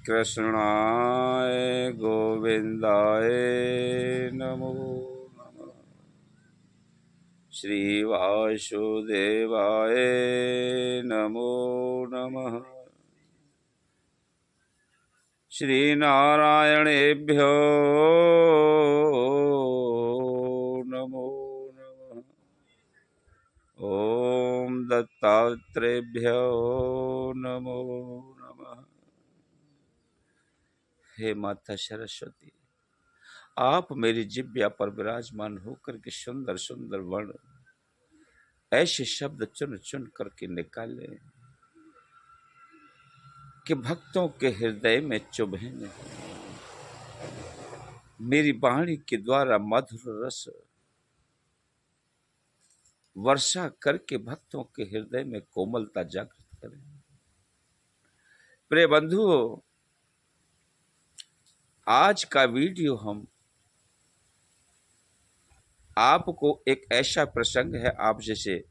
कृष्णाय गोविंदाय नमो नमः। श्री वासुदेवाय नमो नमः। श्री नारायणेभ्यो नमो नमः। ओम दत्तात्रेयभ्यो नमो नमः। हे माता सरस्वती, आप मेरी जिह्वा पर विराजमान होकर के सुंदर सुंदर वर्ण ऐसे शब्द चुन चुन करके निकाले कि भक्तों के हृदय में चुभे नहीं। मेरी वाणी के द्वारा मधुर रस वर्षा करके भक्तों के हृदय में कोमलता जागृत करें। प्रिय बंधुओं, आज का वीडियो हम आपको एक ऐसा प्रसंग है, आप जैसे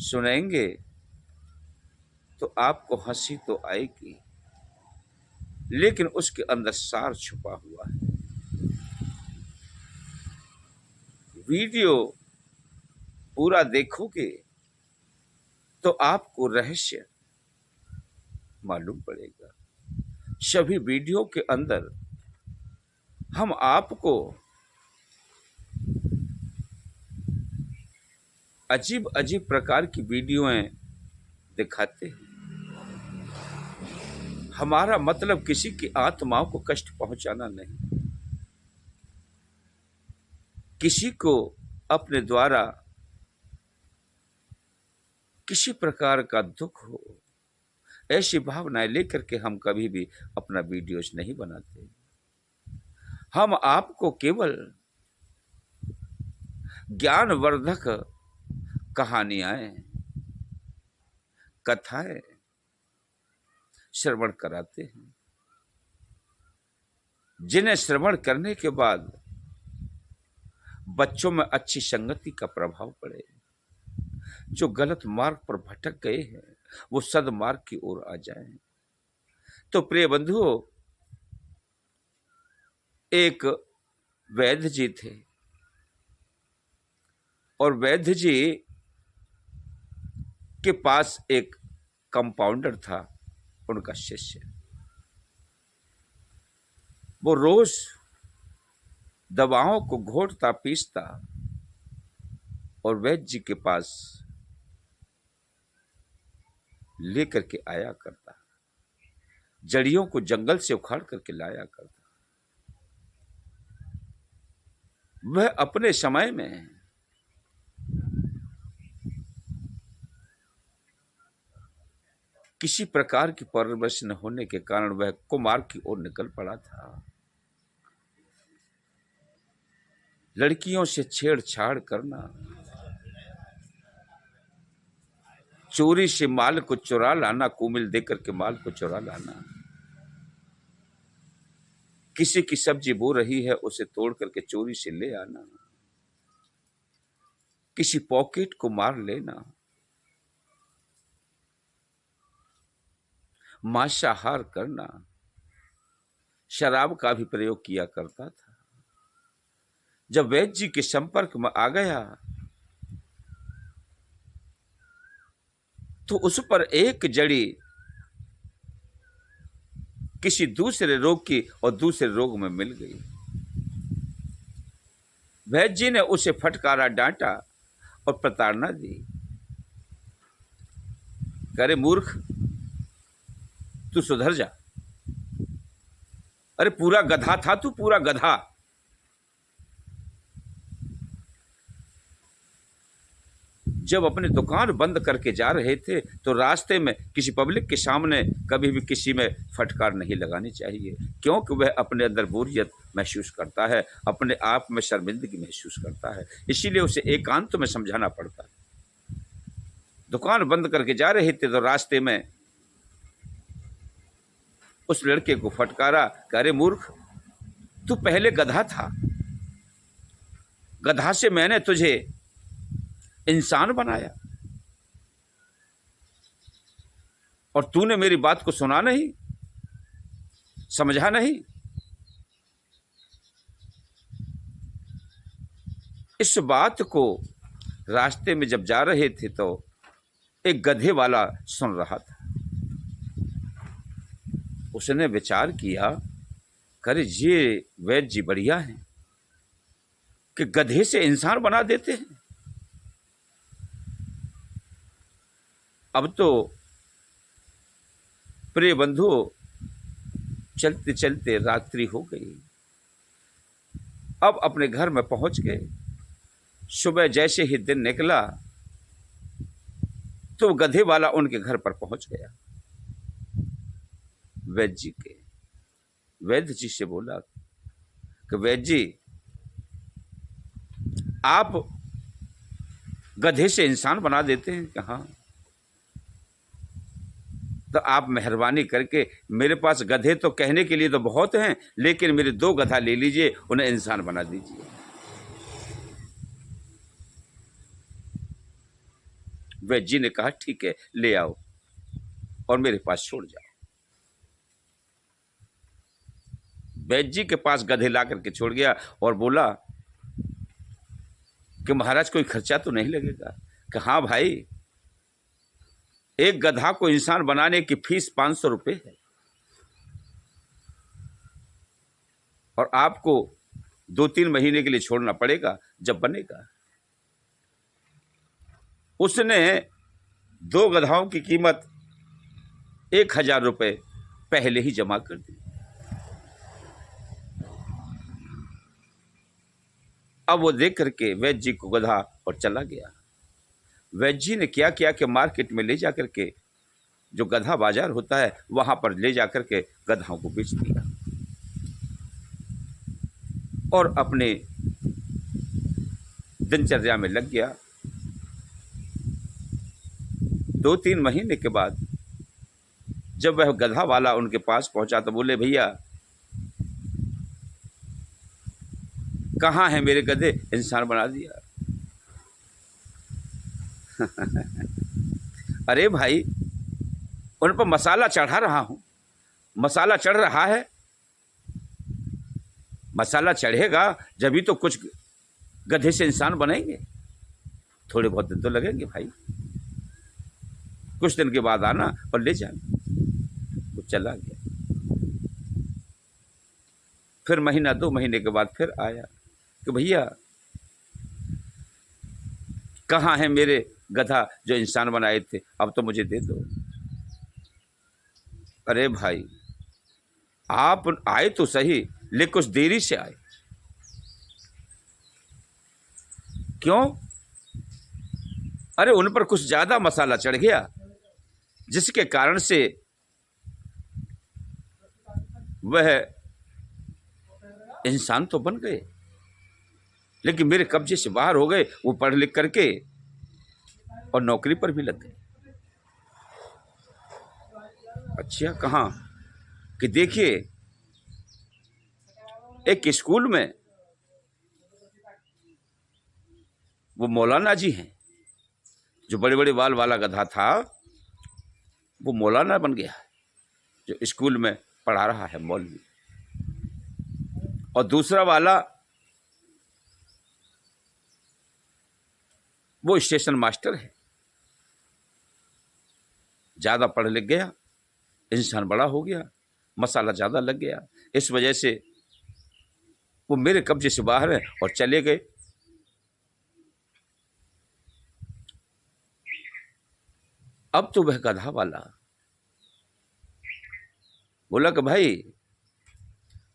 सुनेंगे तो आपको हंसी तो आएगी, लेकिन उसके अंदर सार छुपा हुआ है। वीडियो पूरा देखोगे तो आपको रहस्य मालूम पड़ेगा। सभी वीडियो के अंदर हम आपको अजीब अजीब प्रकार की वीडियोएं दिखाते हैं। हमारा मतलब किसी की आत्माओं को कष्ट पहुंचाना नहीं, किसी को अपने द्वारा किसी प्रकार का दुख हो, ऐसी भावनाएं लेकर के हम कभी भी अपना वीडियोस नहीं बनाते। हम आपको केवल ज्ञानवर्धक कहानियां, कथाएं श्रवण कराते हैं, जिन्हें श्रवण करने के बाद बच्चों में अच्छी संगति का प्रभाव पड़े। जो गलत मार्ग पर भटक गए हैं वो सदमार्ग की ओर आ जाएं। तो प्रिय बंधुओं, एक वैद्य जी थे और वैद्य जी के पास एक कंपाउंडर था, उनका शिष्य। वो रोज दवाओं को घोटता पीसता और वैद्य जी के पास लेकर के आया करता, जड़ियों को जंगल से उखाड़ करके लाया करता। वह अपने समय में किसी प्रकार की परवरिश न होने के कारण वह कुमार्ग की ओर निकल पड़ा था। लड़कियों से छेड़छाड़ करना, चोरी से माल को चुरा लाना, कुमिल देकर के माल को चुरा लाना, किसी की सब्जी बो रही है उसे तोड़ करके चोरी से ले आना, किसी पॉकेट को मार लेना, मांसाहार करना, शराब का भी प्रयोग किया करता था। जब वैद्य जी के संपर्क में आ गया तो उस पर एक जड़ी किसी दूसरे रोग की और दूसरे रोग में मिल गई। वैद्य जी ने उसे फटकारा, डांटा और प्रताड़ना दी। अरे मूर्ख, तू सुधर जा। अरे पूरा गधा था तू, पूरा गधा। जब अपनी दुकान बंद करके जा रहे थे तो रास्ते में किसी पब्लिक के सामने कभी भी किसी में फटकार नहीं लगानी चाहिए, क्योंकि वह अपने अंदर बोरियत महसूस करता है, अपने आप में शर्मिंदगी महसूस करता है। इसीलिए उसे एकांत में समझाना पड़ता है। दुकान बंद करके जा रहे थे तो रास्ते में उस लड़के को फटकारा। अरे मूर्ख, तू पहले गधा था, गधा से मैंने तुझे इंसान बनाया और तूने मेरी बात को सुना नहीं। समझा नहीं। इस बात को रास्ते में जब जा रहे थे तो एक गधे वाला सुन रहा था। उसने विचार किया, करे ये वैद्य जी बढ़िया हैं कि गधे से इंसान बना देते हैं। अब तो प्रिय बंधु, चलते चलते रात्रि हो गई। अब अपने घर में पहुंच गए। सुबह जैसे ही दिन निकला तो गधे वाला उनके घर पर पहुंच गया। वैद्य जी से बोला कि वैद्य जी, आप गधे से इंसान बना देते हैं? कि हाँ। तो आप मेहरबानी करके, मेरे पास गधे तो कहने के लिए तो बहुत हैं, लेकिन मेरे 2 गधा ले लीजिए, उन्हें इंसान बना दीजिए। वैद्य जी ने कहा ठीक है, ले आओ और मेरे पास छोड़ जाओ। वैद्य जी के पास गधे ला करके छोड़ गया और बोला कि महाराज कोई खर्चा तो नहीं लगेगा? कि हाँ भाई, एक गधा को इंसान बनाने की फीस 500 रुपये है और आपको 2-3 महीने के लिए छोड़ना पड़ेगा जब बनेगा। उसने 2 गधाओं की कीमत 1000 रुपये पहले ही जमा कर दी। अब वो देख करके वैद्य जी को गधा और चला गया। वैद्य जी ने क्या किया कि मार्केट में ले जाकर के, जो गधा बाजार होता है वहां पर ले जाकर के गधाओं को बेच दिया और अपने दिनचर्या में लग गया। 2-3 महीने के बाद जब वह गधा वाला उनके पास पहुंचा तो बोले, भैया कहाँ है मेरे गधे? इंसान बना दिया। अरे भाई, उन पर मसाला चढ़ा रहा हूं, मसाला चढ़ रहा है, मसाला चढ़ेगा जब ही तो कुछ गधे से इंसान बनेंगे। थोड़े बहुत दिन तो लगेंगे भाई, कुछ दिन के बाद आना और ले जाना। वो चला गया। फिर 1-2 महीने के बाद फिर आया कि भैया कहाँ है मेरे गधा जो इंसान बनाए थे? अब तो मुझे दे दो। अरे भाई, आप आए तो सही, लेकिन कुछ देरी से आए। क्यों? अरे उन पर कुछ ज्यादा मसाला चढ़ गया, जिसके कारण से वह इंसान तो बन गए, लेकिन मेरे कब्जे से बाहर हो गए। वो पढ़ लिख करके और नौकरी पर भी लग गए। अच्छा, कहाँ? कि देखिए, एक स्कूल में वो मौलाना जी हैं, जो बड़े बड़े बाल वाला गधा था वो मौलाना बन गया है, जो स्कूल में पढ़ा रहा है, मौलवी। और दूसरा वाला वो स्टेशन मास्टर है। ज्यादा पढ़ लिख गया, इंसान बड़ा हो गया, मसाला ज्यादा लग गया, इस वजह से वो मेरे कब्जे से बाहर है और चले गए। अब तो वह गधा वाला बोला कि भाई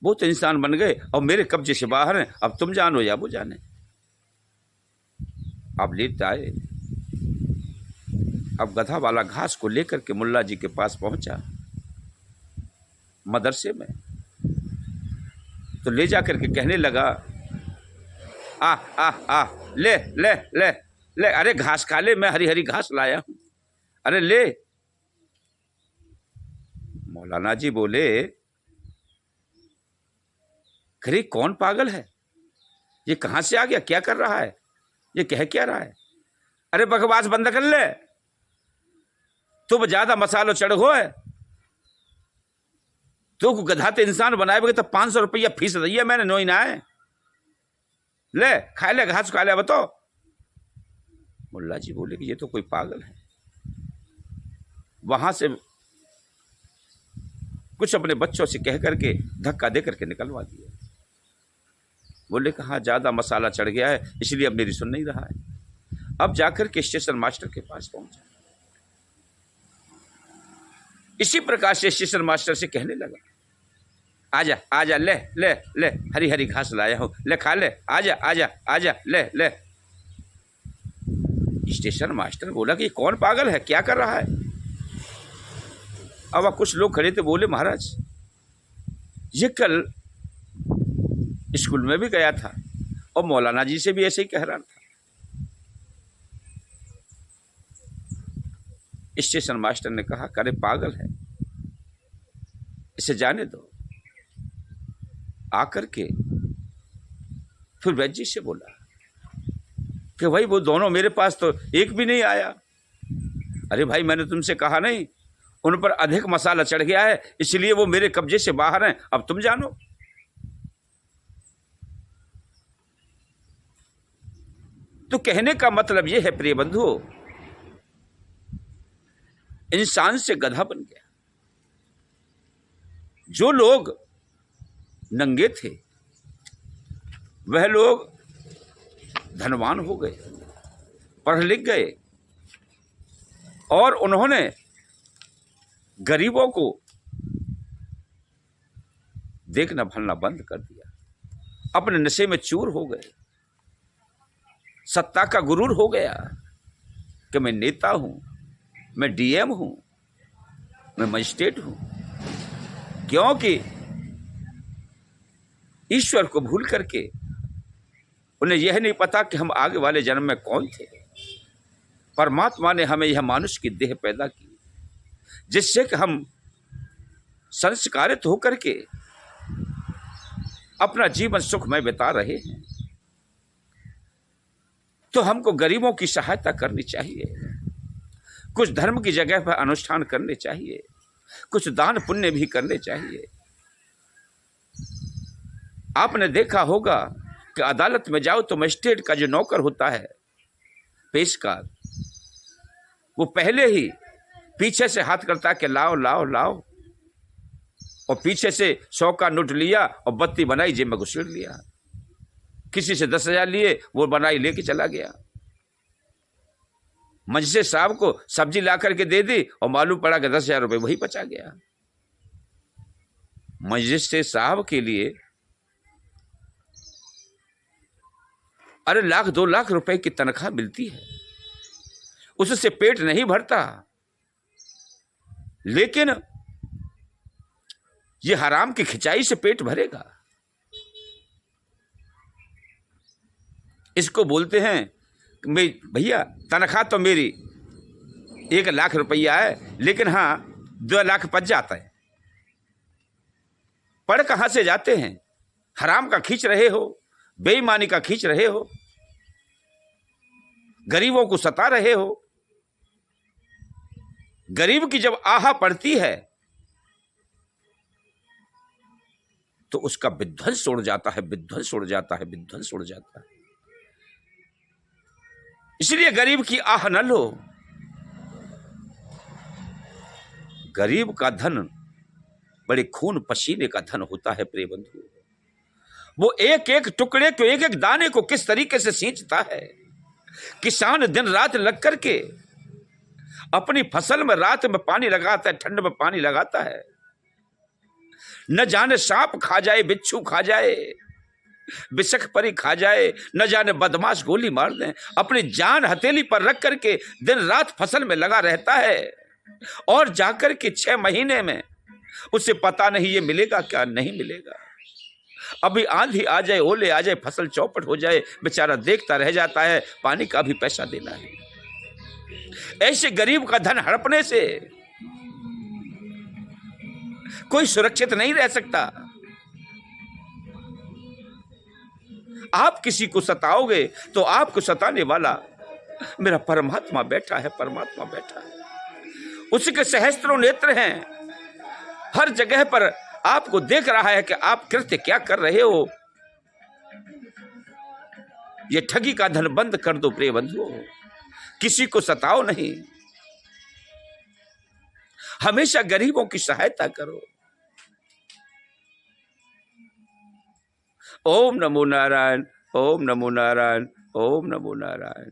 वो तो इंसान बन गए और मेरे कब्जे से बाहर हैं, अब तुम जानो या वो जाने। अब लेते आए। अब गधा वाला घास को लेकर के मुल्ला जी के पास पहुंचा मदरसे में, तो ले जाकर के कहने लगा, आ आ आ ले ले ले ले, अरे घास खा ले, मैं हरी हरी घास लाया हूं, अरे ले। मौलाना जी बोले, अरे कौन पागल है, ये कहां से आ गया, क्या कर रहा है, ये कह क्या रहा है? अरे बकवास बंद कर ले, तुम ज्यादा मसालो चढ़ो है। तो गधा तो इंसान बनाए तो 500 रुपया फीस दिया मैंने, नोई ना है, ले खा ले घास खा ले। बताओ, मुल्ला जी बोले कि ये तो कोई पागल है। वहां से कुछ अपने बच्चों से कह करके धक्का दे करके निकलवा दिया। बोले कि हाँ ज्यादा मसाला चढ़ गया है इसलिए अब मेरी सुन नहीं रहा है। अब जाकर के स्टेशन मास्टर के पास पहुंचा। इसी प्रकार से स्टेशन मास्टर से कहने लगा, आजा आजा, ले ले ले, हरी हरी घास लाया हूं, ले खा ले, आजा आजा आजा, ले ले। स्टेशन मास्टर बोला कि कौन पागल है, क्या कर रहा है। अब कुछ लोग खड़े थे, बोले महाराज ये कल स्कूल में भी गया था और मौलाना जी से भी ऐसे ही कह रहा था। स्टेशन मास्टर ने कहा, करे पागल है, इसे जाने दो। आकर के फिर वैद्य जी से बोला कि भाई वो दोनों मेरे पास तो एक भी नहीं आया। अरे भाई मैंने तुमसे कहा नहीं, उन पर अधिक मसाला चढ़ गया है इसलिए वो मेरे कब्जे से बाहर हैं, अब तुम जानो। तो कहने का मतलब यह है प्रिय बंधुओं, इंसान से गधा बन गया। जो लोग नंगे थे वह लोग धनवान हो गए, पढ़ लिख गए और उन्होंने गरीबों को देखना भलना बंद कर दिया। अपने नशे में चूर हो गए, सत्ता का गुरूर हो गया कि मैं नेता हूं, मैं डीएम हूं, मैं मजिस्ट्रेट हूं। क्योंकि ईश्वर को भूल करके उन्हें यह नहीं पता कि हम आगे वाले जन्म में कौन थे। परमात्मा ने हमें यह मानुष की देह पैदा की जिससे कि हम संस्कारित होकर के अपना जीवन सुखमय बिता रहे हैं। तो हमको गरीबों की सहायता करनी चाहिए, कुछ धर्म की जगह पर अनुष्ठान करने चाहिए, कुछ दान पुण्य भी करने चाहिए। आपने देखा होगा कि अदालत में जाओ तो मजिस्ट्रेट का जो नौकर होता है, पेशकार, वो पहले ही पीछे से हाथ करता है कि लाओ लाओ लाओ, और पीछे से 100 का नोट लिया और बत्ती बनाई, जेब में घुसेड़ लिया। किसी से 10,000 लिए, वो बनाई लेके चला गया। मजिस्ट्रेट साहब को सब्जी ला करके दे दी और मालूम पड़ा कि 10,000 रुपये वही बचा गया। मजिस्ट्रेट साहब के लिए अरे 1,00,000 2 लाख रुपए की तनख्वाह मिलती है, उससे पेट नहीं भरता। लेकिन ये हराम की खिंचाई से पेट भरेगा। इसको बोलते हैं मैं भैया तनख्वाह तो मेरी 1 लाख रुपया है, लेकिन हाँ 2 लाख बच जाता है। पढ़ कहां से जाते हैं? हराम का खींच रहे हो, बेईमानी का खींच रहे हो, गरीबों को सता रहे हो। गरीब की जब आहा पड़ती है तो उसका विध्वंस उड़ जाता है, विध्वंस उड़ जाता है, विध्वंस उड़ जाता है। इसलिए गरीब की आह न लो। गरीब का धन बड़े खून पसीने का धन होता है प्रिय बंधु। वो एक एक टुकड़े को, एक एक दाने को किस तरीके से सींचता है। किसान दिन रात लग करके अपनी फसल में रात में पानी लगाता है, ठंड में पानी लगाता है। न जाने सांप खा जाए, बिच्छू खा जाए, बिसख परी खा जाए, न जाने बदमाश गोली मार दें, अपनी जान हथेली पर रख करके दिन रात फसल में लगा रहता है। और जाकर के 6 महीने में उसे पता नहीं ये मिलेगा क्या नहीं मिलेगा। अभी आंधी आ जाए, ओले आ जाए, फसल चौपट हो जाए, बेचारा देखता रह जाता है, पानी का भी पैसा देना है। ऐसे गरीब का धन हड़पने से कोई सुरक्षित नहीं रह सकता। आप किसी को सताओगे तो आपको सताने वाला मेरा परमात्मा बैठा है, परमात्मा बैठा है। उसके सहस्त्रों नेत्र हैं, हर जगह पर आपको देख रहा है कि आप कृत्य क्या कर रहे हो। ये ठगी का धन बंद कर दो प्रिय बंधुओं, किसी को सताओ नहीं, हमेशा गरीबों की सहायता करो। ओम नमो नारायण, ओम नमो नारायण, ओम नमो नारायण।